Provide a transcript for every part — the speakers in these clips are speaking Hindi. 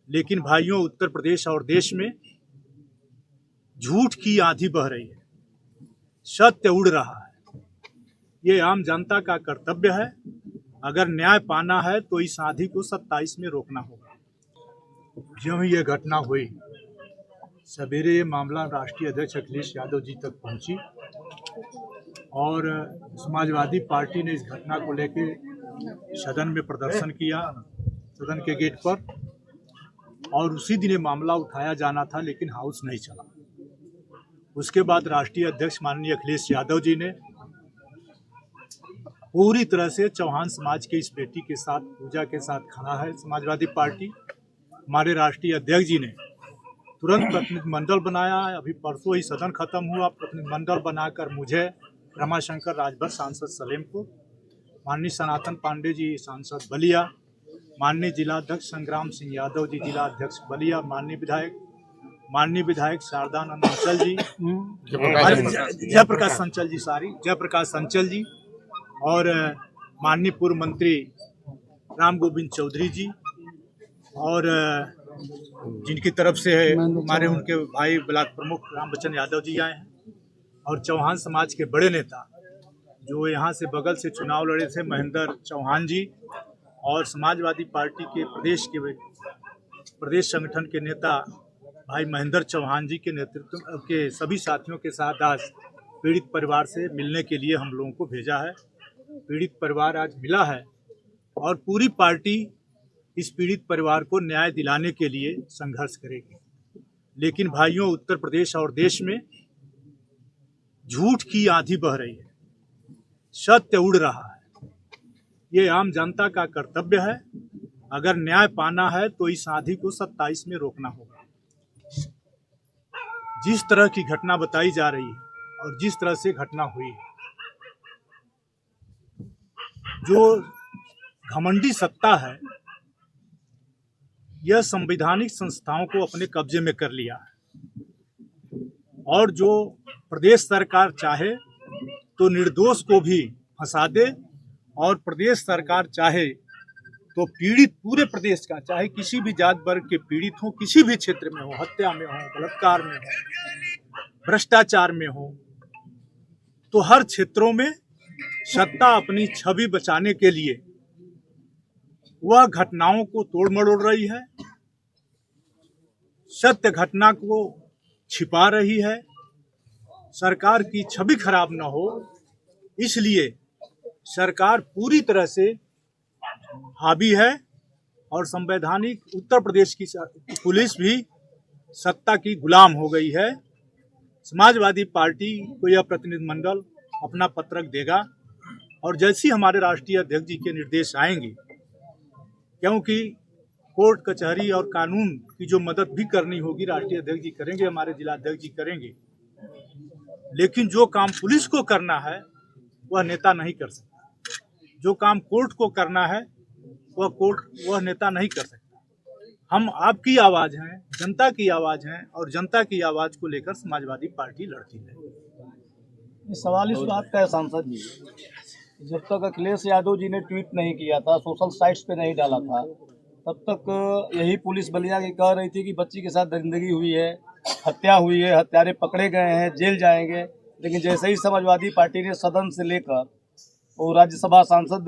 लेकिन भाइयों, उत्तर प्रदेश और देश में झूठ की आंधी बह रही है, सत्य उड़ रहा है। ये आम जनता का कर्तव्य है। अगर न्याय पाना है तो इस आंधी को 27 में रोकना होगा। ज्यों ही ये घटना हुई, सवेरे ये मामला राष्ट्रीय अध्यक्ष अखिलेश यादव जी तक पहुंची और समाजवादी पार्टी ने इस घटना को लेकर सदन में प्रदर्शन किया, सदन के गेट पर, और उसी दिन ये मामला उठाया जाना था, लेकिन हाउस नहीं चला। उसके बाद राष्ट्रीय अध्यक्ष माननीय अखिलेश यादव जी ने पूरी तरह से चौहान समाज के इस बेटी के साथ, पूजा के साथ खड़ा है समाजवादी पार्टी। हमारे राष्ट्रीय अध्यक्ष जी ने तुरंत प्रतिनिधिमंडल बनाया है। अभी परसों ही सदन खत्म हुआ, प्रतिनिधिमंडल बनाकर मुझे, रमाशंकर राजभर सांसद सलेमपुर, माननीय सनातन पांडे जी सांसद बलिया, माननीय जिलाध्यक्ष संग्राम सिंह यादव जी जिला अध्यक्ष बलिया, माननीय विधायक शारदानंद अंचल जी, जयप्रकाश संचल जी, और माननीय पूर्व मंत्री राम गोविंद चौधरी जी, और जिनकी तरफ से हमारे उनके भाई ब्लॉक प्रमुख राम बच्चन यादव जी आए हैं, और चौहान समाज के बड़े नेता जो यहाँ से बगल से चुनाव लड़े थे, महेंद्र चौहान जी, और समाजवादी पार्टी के प्रदेश संगठन के नेता भाई महेंद्र चौहान जी के नेतृत्व के सभी साथियों के साथ आज पीड़ित परिवार से मिलने के लिए हम लोगों को भेजा है। पीड़ित परिवार आज मिला है और पूरी पार्टी इस पीड़ित परिवार को न्याय दिलाने के लिए संघर्ष करेगी। लेकिन भाइयों, उत्तर प्रदेश और देश में झूठ की आंधी बह रही है, सत्य उड़ रहा है। ये आम जनता का कर्तव्य है। अगर न्याय पाना है तो इस आंधी को 27 में रोकना होगा। जिस तरह की घटना बताई जा रही है और जिस तरह से घटना हुई है, जो घमंडी सत्ता है, यह संवैधानिक संस्थाओं को अपने कब्जे में कर लिया है, और जो प्रदेश सरकार चाहे तो निर्दोष को भी फंसा दे, और प्रदेश सरकार चाहे तो पीड़ित पूरे प्रदेश का, चाहे किसी भी जात वर्ग के पीड़ित हो, किसी भी क्षेत्र में हो, हत्या में हो, बलात्कार में हो, भ्रष्टाचार में हो, तो हर क्षेत्रों में सत्ता अपनी छवि बचाने के लिए वह घटनाओं को तोड़ मरोड़ रही है, सत्य घटना को छिपा रही है। सरकार की छवि खराब न हो, इसलिए सरकार पूरी तरह से हावी है, और संवैधानिक उत्तर प्रदेश की पुलिस भी सत्ता की गुलाम हो गई है। समाजवादी पार्टी को यह प्रतिनिधिमंडल अपना पत्रक देगा, और जैसे हमारे राष्ट्रीय अध्यक्ष जी के निर्देश आएंगे, क्योंकि कोर्ट कचहरी और कानून की जो मदद भी करनी होगी राष्ट्रीय अध्यक्ष जी करेंगे, हमारे जिला अध्यक्ष जी करेंगे, लेकिन जो काम पुलिस को करना है वह नेता नहीं कर सकता। जो काम कोर्ट को करना है वह नेता नहीं कर सकता। हम आपकी आवाज हैं, जनता की आवाज हैं, और जनता की आवाज को लेकर समाजवादी पार्टी लड़ती है। सवाल इस बात का है सांसद जी, जब तक अखिलेश यादव जी ने ट्वीट नहीं किया था, सोशल साइट्स पे नहीं डाला था, तब तक यही पुलिस बलिया की कह रही थी कि बच्ची के साथ दरिंदगी हुई है, हत्या हुई है, हत्यारे पकड़े गए हैं, जेल जाएंगे। लेकिन जैसे ही समाजवादी पार्टी ने सदन से लेकर और राज्यसभा सांसद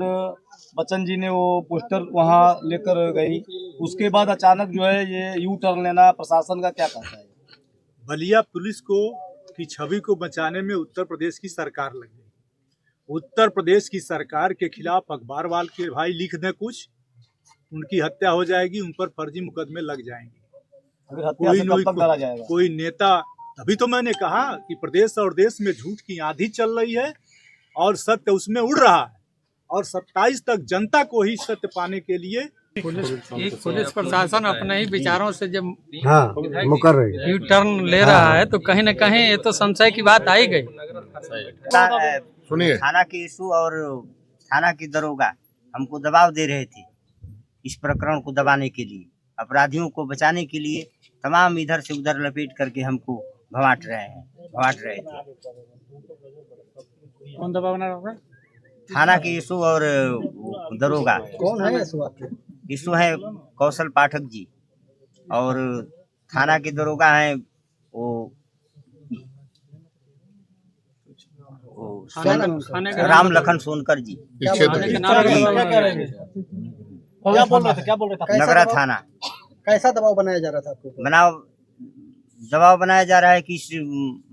बच्चन जी ने वो पोस्टर वहाँ लेकर गई, उसके बाद अचानक जो है ये यू टर्न लेना प्रशासन का क्या कहता है? बलिया पुलिस की छवि को बचाने में उत्तर प्रदेश की सरकार लगी। उत्तर प्रदेश की सरकार के खिलाफ अखबार वाल के भाई लिख दें कुछ, उनकी हत्या हो जाएगी, उन पर फर्जी मुकदमे लग जाएंगे। कोई नेता, तभी तो मैंने कहा कि प्रदेश और देश में झूठ की आंधी चल रही है और सत्य उसमें उड़ रहा है, और 27 तक जनता को ही सत्य पाने के लिए पुलिस प्रशासन अपने ही विचारों से जब मुकर रही यू टर्न ले रहा है, तो कहीं न कहीं ये तो संशय की बात आई गई। सुनिए, थाना की इशू और थाना की दरोगा हमको दबाव दे रहे थे इस प्रकरण को दबाने के लिए, अपराधियों को बचाने के लिए तमाम इधर से उधर लपेट करके हमको भवाट रहे थे। कौन दबावना होगा? थाना की इशू और दरोगा। कौन है इशू है कौशल पाठक जी। और थाना के दरोगा हैं वो राम लखन सोनकर जी, इस क्षेत्र के क्या कह रहे थे? क्या बोल रहे थे? क्या बोल रहे थे? नगरा थाना। कैसा दबाव बनाया जा रहा था आपको? दबाव बनाया जा रहा है कि इस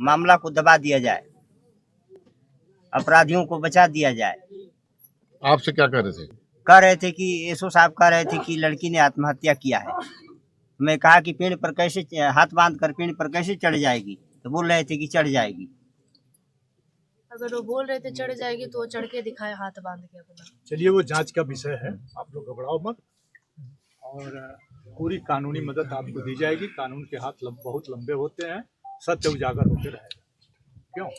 मामला को दबा दिया जाए, अपराधियों को बचा दिया जाए। आपसे क्या कह रहे थे? कह रहे थे कि एसओ साहब कह रहे थे कि लड़की ने आत्महत्या किया है। मैं कहा कि पेड़ पर कैसे हाथ बांध कर पेड़ पर कैसे चढ़ जाएगी, तो बोल रहे थे कि चढ़ जाएगी। अगर वो बोल रहे थे चढ़ जाएगी तो वो चढ़ के दिखाए हाथ बांध के अपना। चलिए वो जांच का विषय है, आप लोग घबराओ मत और पूरी कानूनी मदद आपको दी जाएगी। कानून के हाथ बहुत लंबे होते हैं, सत्य उजागर होते रहेगा। क्यों?